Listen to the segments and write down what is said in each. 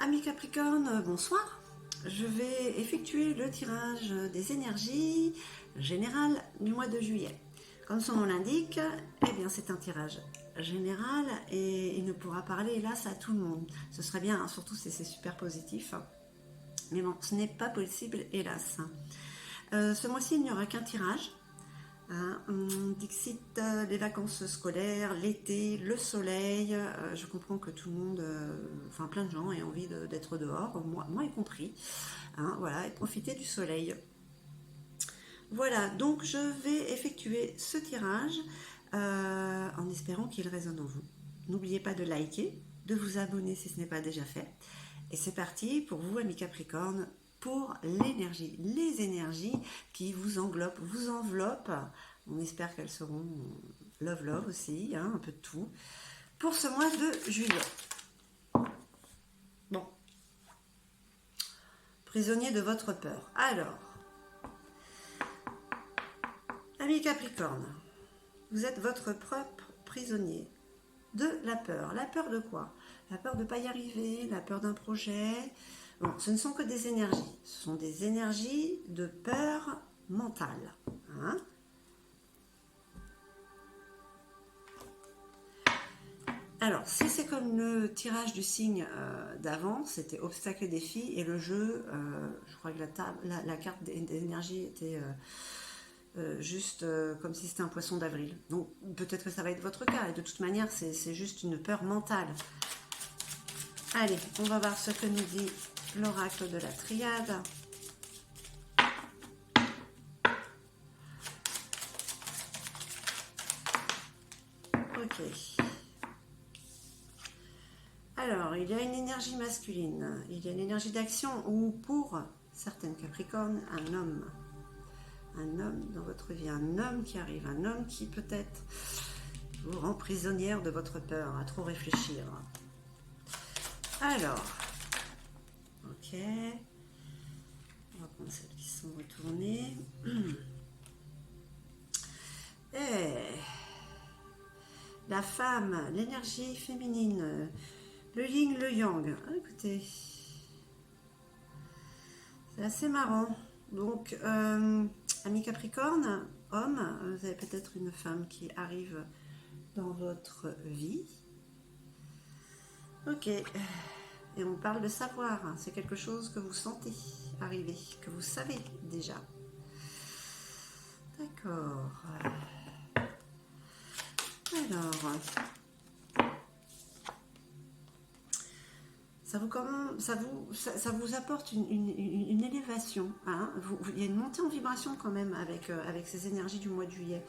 Amis Capricorne, bonsoir. Je vais effectuer le tirage des énergies générales du mois de juillet. Comme son nom l'indique, eh bien c'est un tirage général et il ne pourra parler hélas à tout le monde. Ce serait bien, hein, surtout si c'est super positif. Mais bon, ce n'est pas possible hélas. Ce mois-ci, il n'y aura qu'un tirage. On dixit les vacances scolaires, l'été, le soleil. Je comprends que tout le monde, enfin plein de gens aient envie d'être dehors, moi y compris. Voilà, et profiter du soleil. Voilà, donc je vais effectuer ce tirage en espérant qu'il résonne en vous. N'oubliez pas de liker, de vous abonner si ce n'est pas déjà fait. Et c'est parti pour vous, amis Capricorne, pour l'énergie, les énergies qui vous enveloppent, vous enveloppent. On espère qu'elles seront love aussi, hein, un peu de tout, pour ce mois de juillet. Bon, prisonnier de votre peur. Alors, amis Capricorne, vous êtes votre propre prisonnier de la peur. La peur de quoi? La peur de ne pas y arriver, la peur d'un projet. Bon, ce ne sont que des énergies. Ce sont des énergies de peur mentale. Hein? Alors, si c'est comme le tirage du signe d'avant, c'était obstacle et défi, et le jeu, je crois que la carte d'énergie était juste comme si c'était un poisson d'avril. Donc, peut-être que ça va être votre cas, et de toute manière, c'est juste une peur mentale. Allez, on va voir ce que nous dit l'oracle de la triade. Ok. Alors, il y a une énergie masculine, il y a une énergie d'action, ou pour certaines Capricornes, un homme dans votre vie, un homme qui arrive, un homme qui peut-être vous rend prisonnière de votre peur, à trop réfléchir. Alors, ok, on va prendre celles qui sont retournées. Et la femme, l'énergie féminine, le yin, le yang. Ah, écoutez, c'est assez marrant. Donc, amis Capricorne, homme, vous avez peut-être une femme qui arrive dans votre vie. Ok, et on parle de savoir. C'est quelque chose que vous sentez arriver, que vous savez déjà. D'accord. Alors, ça vous apporte une élévation. Hein, il y a une montée en vibration quand même avec ces énergies du mois de juillet.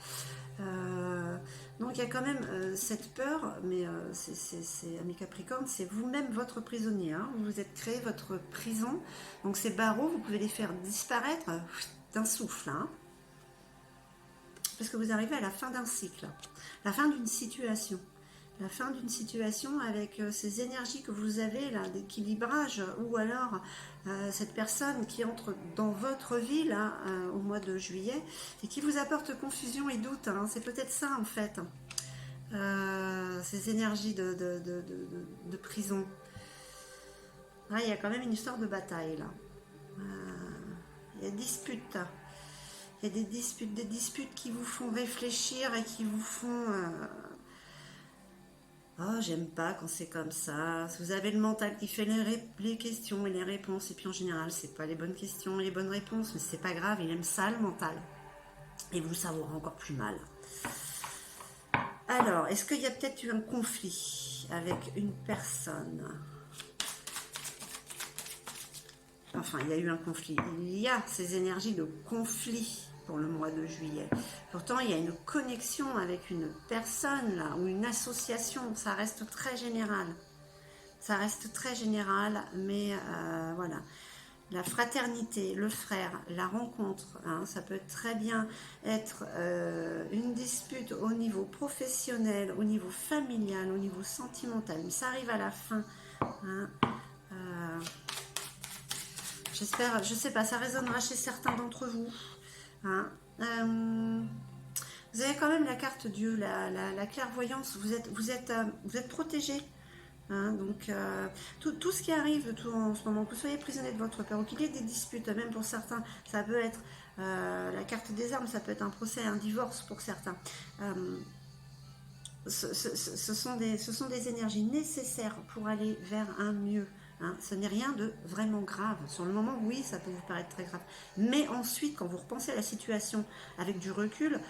Donc il y a quand même cette peur, mais c'est amis Capricorne, c'est vous-même votre prisonnier. Hein, vous vous êtes créé votre prison. Donc ces barreaux, vous pouvez les faire disparaître d'un souffle. Hein, parce que vous arrivez à la fin d'un cycle, la fin d'une situation. La fin d'une situation avec ces énergies que vous avez là, d'équilibrage, ou alors cette personne qui entre dans votre vie là, au mois de juillet et qui vous apporte confusion et doute. Hein. C'est peut-être ça en fait, ces énergies de prison. Là, il y a quand même une histoire de bataille là. Il y a dispute. Il y a des disputes qui vous font réfléchir et qui vous font... Oh, j'aime pas quand c'est comme ça. Vous avez le mental qui fait les questions et les réponses. Et puis en général, c'est pas les bonnes questions et les bonnes réponses. Mais c'est pas grave, il aime ça le mental. Et vous, ça vous rend encore plus mal. Alors, est-ce qu'il y a peut-être eu un conflit avec une personne? Enfin, il y a eu un conflit. Il y a ces énergies de conflit pour le mois de juillet. Pourtant, il y a une connexion avec une personne là, ou une association. Ça reste très général. Ça reste très général, mais voilà. La fraternité, le frère, la rencontre, hein, ça peut très bien être une dispute au niveau professionnel, au niveau familial, au niveau sentimental. Mais ça arrive à la fin. Hein, j'espère, je sais pas, ça résonnera chez certains d'entre vous. Hein. Vous avez quand même la carte Dieu, la clairvoyance. Vous êtes protégé Hein, donc, tout ce qui arrive tout en ce moment, que vous soyez prisonnier de votre peur ou qu'il y ait des disputes, même pour certains, ça peut être la carte des armes, ça peut être un procès, un divorce pour certains. Euh, ce sont des énergies nécessaires pour aller vers un mieux. Hein. Ce n'est rien de vraiment grave. Sur le moment, oui, ça peut vous paraître très grave. Mais ensuite, quand vous repensez à la situation avec du recul,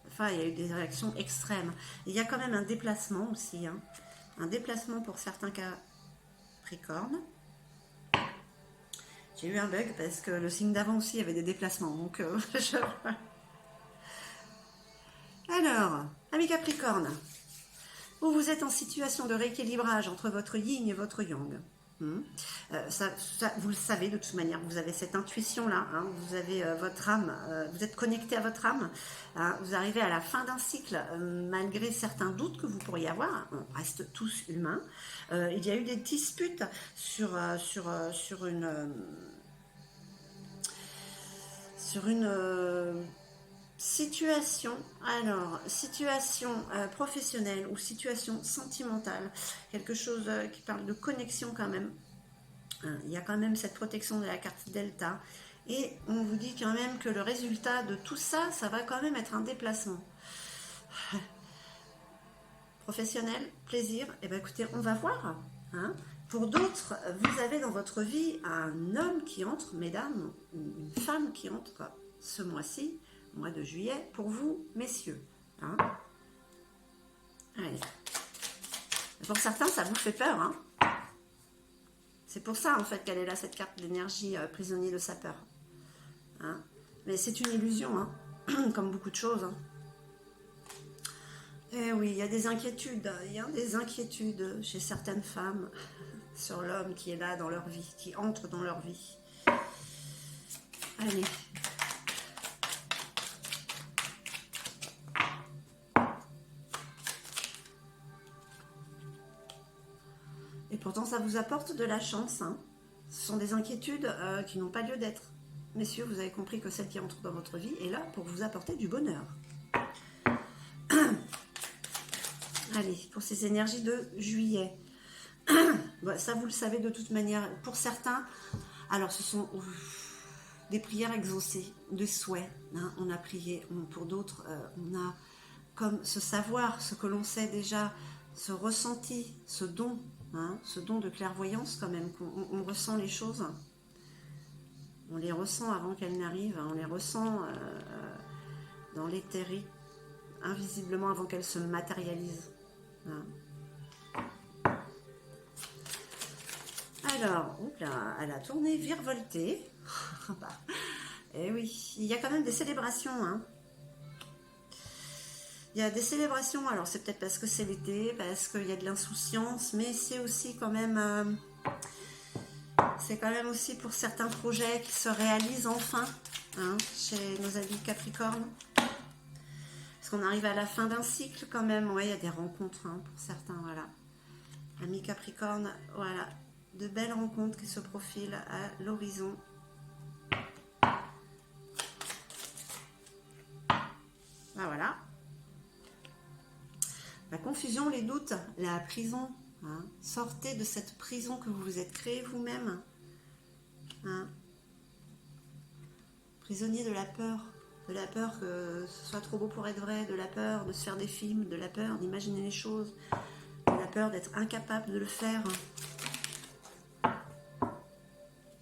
enfin, il y a eu des réactions extrêmes. Il y a quand même un déplacement aussi. Hein. Un déplacement pour certains Capricornes. J'ai eu un bug parce que le signe d'avant aussi avait des déplacements. Donc, Alors, amis Capricorne, vous êtes en situation de rééquilibrage entre votre yin et votre yang. Vous le savez de toute manière, vous avez cette intuition-là, hein, vous avez votre âme, vous êtes connecté à votre âme, hein, vous arrivez à la fin d'un cycle, malgré certains doutes que vous pourriez avoir, on reste tous humains. Il y a eu des disputes sur une situation, alors, situation professionnelle ou situation sentimentale, quelque chose qui parle de connexion quand même. Il y a quand même cette protection de la carte Delta. Et on vous dit quand même que le résultat de tout ça, ça va quand même être un déplacement. Professionnel, plaisir, et bien écoutez, on va voir. Hein. Pour d'autres, vous avez dans votre vie un homme qui entre, mesdames, une femme qui entre ce mois-ci, mois de juillet, pour vous, messieurs. Hein. Allez. Pour certains, ça vous fait peur. Hein. C'est pour ça, en fait, qu'elle est là, cette carte d'énergie prisonnier de sa peur. Hein. Mais c'est une illusion, hein. Comme beaucoup de choses. Hein. Eh oui, il y a des inquiétudes. Il y a des inquiétudes chez certaines femmes sur l'homme qui est là dans leur vie, qui entre dans leur vie. Allez. Et pourtant, ça vous apporte de la chance. Hein. Ce sont des inquiétudes qui n'ont pas lieu d'être. Messieurs, vous avez compris que celle qui entre dans votre vie est là pour vous apporter du bonheur. Allez, pour ces énergies de juillet. Ça, vous le savez de toute manière. Pour certains, alors ce sont des prières exaucées, des souhaits. Hein, on a prié. Pour d'autres, on a comme ce savoir, ce que l'on sait déjà, ce ressenti, ce don. Hein, ce don de clairvoyance quand même, on ressent les choses, on les ressent avant qu'elles n'arrivent, on les ressent dans l'éthérique, invisiblement avant qu'elles se matérialisent. Hein. Alors, elle a tourné virevolté. Et oui, il y a quand même des célébrations, hein. Il y a des célébrations, alors c'est peut-être parce que c'est l'été, parce qu'il y a de l'insouciance, mais c'est aussi quand même, c'est quand même aussi pour certains projets qui se réalisent enfin, hein, chez nos amis Capricorne. Parce qu'on arrive à la fin d'un cycle quand même, ouais, il y a des rencontres hein, pour certains, voilà. Amis Capricorne, voilà, de belles rencontres qui se profilent à l'horizon. Voilà. La confusion, les doutes, la prison. Hein. Sortez de cette prison que vous vous êtes créée vous-même. Hein. Prisonnier de la peur que ce soit trop beau pour être vrai, de la peur de se faire des films, de la peur d'imaginer les choses, de la peur d'être incapable de le faire.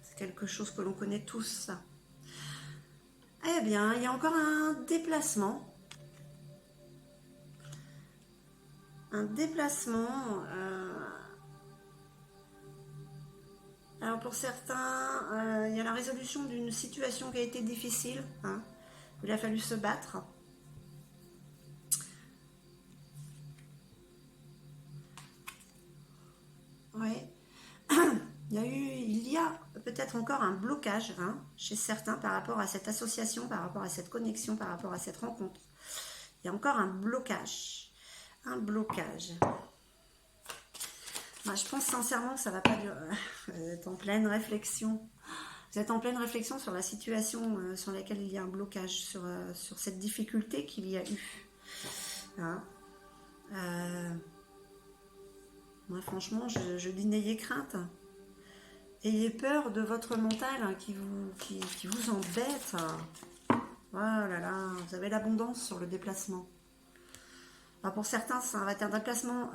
C'est quelque chose que l'on connaît tous, ça. Eh bien, il y a encore un déplacement. Un déplacement. Alors pour certains, il y a la résolution d'une situation qui a été difficile. Hein. Il a fallu se battre. Oui. Il y a peut-être encore un blocage hein, chez certains par rapport à cette association, par rapport à cette connexion, par rapport à cette rencontre. Il y a encore un blocage. Un blocage. Moi, je pense sincèrement que ça ne va pas durer. Vous êtes en pleine réflexion. Vous êtes en pleine réflexion sur la situation sur laquelle il y a un blocage, sur cette difficulté qu'il y a eu. Hein. Moi, franchement, je dis n'ayez crainte. Ayez peur de votre mental hein, qui vous embête. Oh là là, vous avez l'abondance sur le déplacement. Alors pour certains, ça va être un déplacement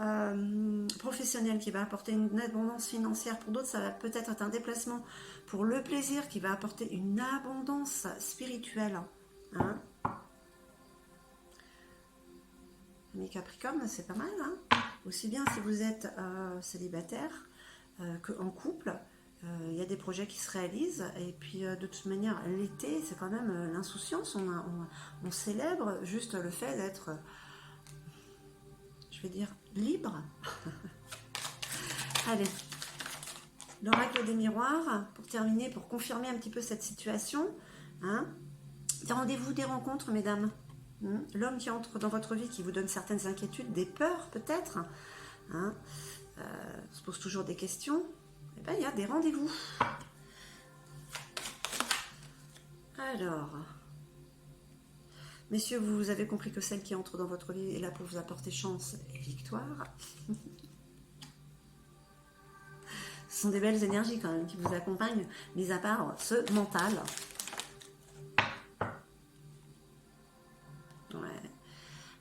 professionnel qui va apporter une abondance financière. Pour d'autres, ça va peut-être être un déplacement pour le plaisir qui va apporter une abondance spirituelle. Hein. Mes Capricornes, c'est pas mal. Hein. Aussi bien si vous êtes célibataire qu'en couple. Il y a des projets qui se réalisent et puis de toute manière l'été c'est quand même l'insouciance, on célèbre juste le fait d'être, je vais dire, libre. Allez, l'oracle des miroirs, pour terminer, pour confirmer un petit peu cette situation, hein. Des rendez-vous, des rencontres, mesdames. L'homme qui entre dans votre vie, qui vous donne certaines inquiétudes, des peurs peut-être, hein. On se pose toujours des questions. Eh ben, il y a des rendez-vous. Alors, messieurs, vous avez compris que celle qui entre dans votre vie est là pour vous apporter chance et victoire. Ce sont des belles énergies quand même qui vous accompagnent, mis à part ce mental. Ouais.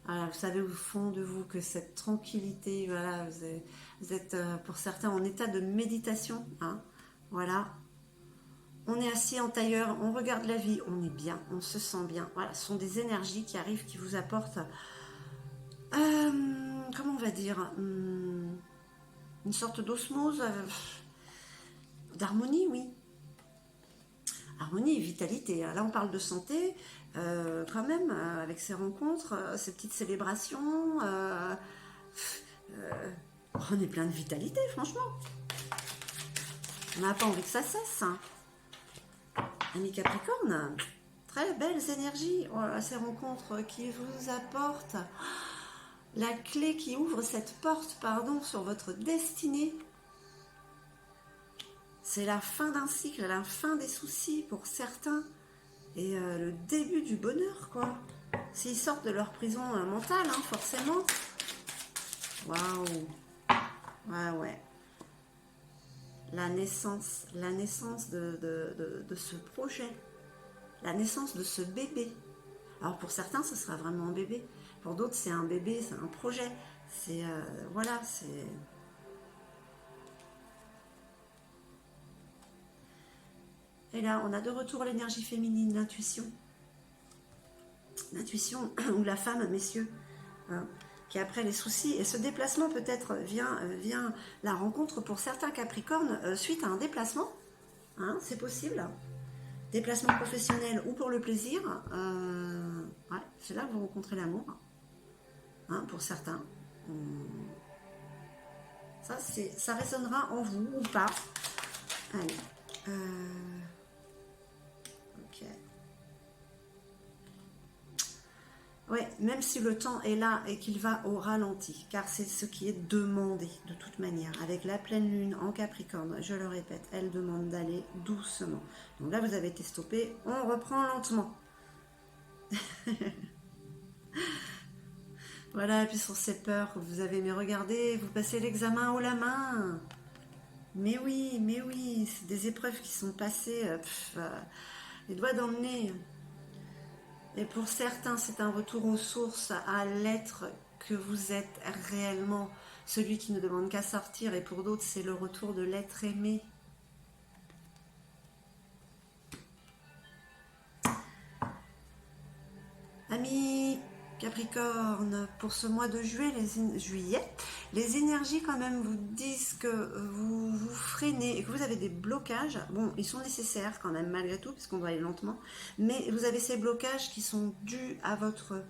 Voilà, vous savez au fond de vous que cette tranquillité, voilà, vous êtes pour certains en état de méditation. Hein, voilà. On est assis en tailleur, on regarde la vie, on est bien, on se sent bien. Voilà, ce sont des énergies qui arrivent, qui vous apportent, comment on va dire, une sorte d'osmose, d'harmonie, oui. Harmonie et vitalité. Là, on parle de santé, quand même, avec ces rencontres, ces petites célébrations. On est plein de vitalité, franchement. On n'a pas envie que ça cesse. Hein. Amis Capricorne, très belles énergies. Voilà, ces rencontres qui vous apportent la clé qui ouvre cette porte, pardon, sur votre destinée. C'est la fin d'un cycle, la fin des soucis pour certains et le début du bonheur, quoi. S'ils sortent de leur prison mentale, hein, forcément. Waouh. Ouais. La naissance de ce projet, la naissance de ce bébé. Alors pour certains, ce sera vraiment un bébé. Pour d'autres, c'est un bébé, c'est un projet. C'est voilà, c'est. Et là, on a de retour l'énergie féminine, l'intuition. L'intuition ou la femme, messieurs, hein, qui après les soucis, et ce déplacement peut-être vient la rencontre pour certains Capricornes suite à un déplacement, hein, c'est possible, déplacement professionnel ou pour le plaisir, ouais, c'est là que vous rencontrez l'amour, hein, pour certains. Ça résonnera en vous ou pas. Allez. Ok. Ouais, même si le temps est là et qu'il va au ralenti, car c'est ce qui est demandé de toute manière. Avec la pleine lune en Capricorne, je le répète, elle demande d'aller doucement. Donc là, vous avez été stoppé, on reprend lentement. Voilà, et puis sur ces peurs que vous avez, mais regardez, vous passez l'examen haut la main. Mais oui, c'est des épreuves qui sont passées, les doigts dans le nez. Et pour certains, c'est un retour aux sources, à l'être que vous êtes réellement, celui qui ne demande qu'à sortir. Et pour d'autres, c'est le retour de l'être aimé. Amis Capricorne, pour ce mois de juillet, les énergies quand même vous disent que vous vous freinez et que vous avez des blocages. Bon, ils sont nécessaires quand même malgré tout, puisqu'on doit aller lentement. Mais vous avez ces blocages qui sont dus à votre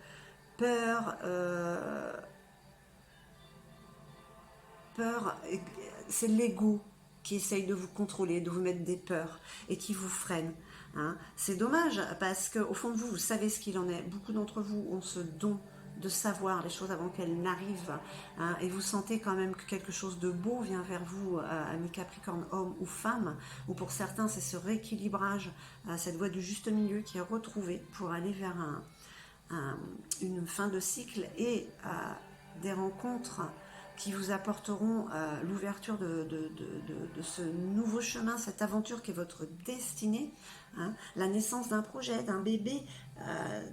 peur. Peur, c'est l'ego qui essaye de vous contrôler, de vous mettre des peurs et qui vous freine. Hein. C'est dommage parce qu'au fond de vous, vous savez ce qu'il en est. Beaucoup d'entre vous ont ce don de savoir les choses avant qu'elles n'arrivent. Hein, et vous sentez quand même que quelque chose de beau vient vers vous, amis Capricorne, homme ou femme. Ou pour certains, c'est ce rééquilibrage, cette voie du juste milieu qui est retrouvée pour aller vers une fin de cycle et des rencontres qui vous apporteront l'ouverture de ce nouveau chemin, cette aventure qui est votre destinée, hein, la naissance d'un projet, d'un bébé,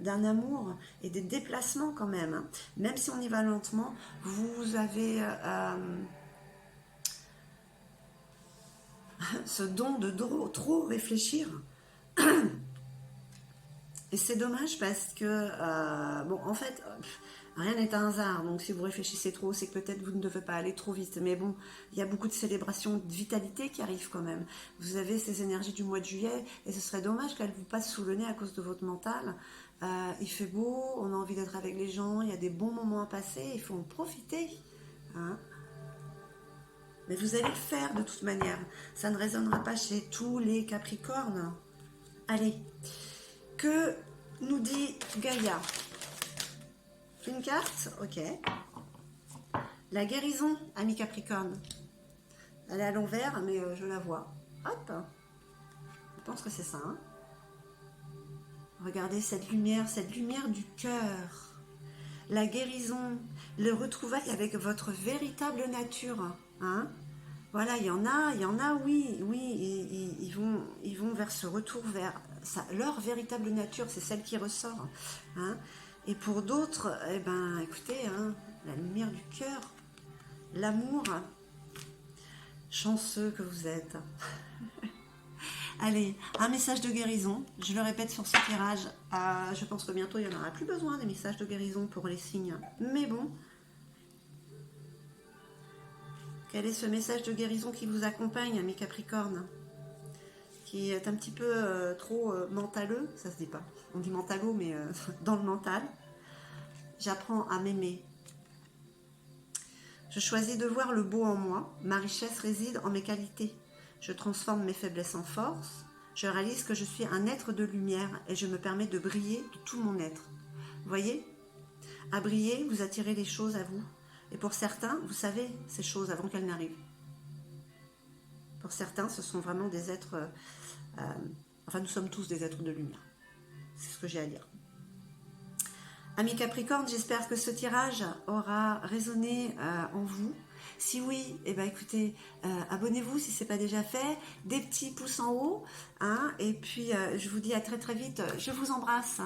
d'un amour et des déplacements quand même. Hein. Même si on y va lentement, vous avez ce don de trop réfléchir. Et c'est dommage parce que, bon, en fait, rien n'est un hasard. Donc, si vous réfléchissez trop, c'est que peut-être vous ne devez pas aller trop vite. Mais bon, il y a beaucoup de célébrations de vitalité qui arrivent quand même. Vous avez ces énergies du mois de juillet et ce serait dommage qu'elles vous passent sous le nez à cause de votre mental. Il fait beau, on a envie d'être avec les gens, il y a des bons moments à passer, il faut en profiter. Hein. Mais vous allez le faire de toute manière. Ça ne résonnera pas chez tous les Capricornes. Allez. Que nous dit Gaïa? Une carte, ok. La guérison, ami Capricorne. Elle est à l'envers, mais je la vois. Hop. Je pense que c'est ça. Hein. Regardez cette lumière du cœur. La guérison, le retrouvail avec votre véritable nature. Hein. Voilà, il y en a, oui, ils vont vers ce retour vers ça, leur véritable nature, c'est celle qui ressort. Hein. Et pour d'autres, eh ben, écoutez, hein, la lumière du cœur, l'amour, chanceux que vous êtes. Allez, un message de guérison, je le répète sur ce tirage, je pense que bientôt il n'y en aura plus besoin des messages de guérison pour les signes, mais bon. Quel est ce message de guérison qui vous accompagne, mes Capricornes? Qui est un petit peu trop mentaleux, ça se dit pas. On dit mentalo, mais dans le mental. J'apprends à m'aimer. Je choisis de voir le beau en moi. Ma richesse réside en mes qualités. Je transforme mes faiblesses en force. Je réalise que je suis un être de lumière et je me permets de briller de tout mon être. Vous voyez? À briller, vous attirez les choses à vous. Et pour certains, vous savez ces choses avant qu'elles n'arrivent. Pour certains, ce sont vraiment des êtres... enfin, nous sommes tous des êtres de lumière. C'est ce que j'ai à dire. Amis Capricorne, j'espère que ce tirage aura résonné en vous. Si oui, eh ben écoutez, abonnez-vous si ce n'est pas déjà fait. Des petits pouces en haut. Hein, et puis, je vous dis à très très vite. Je vous embrasse.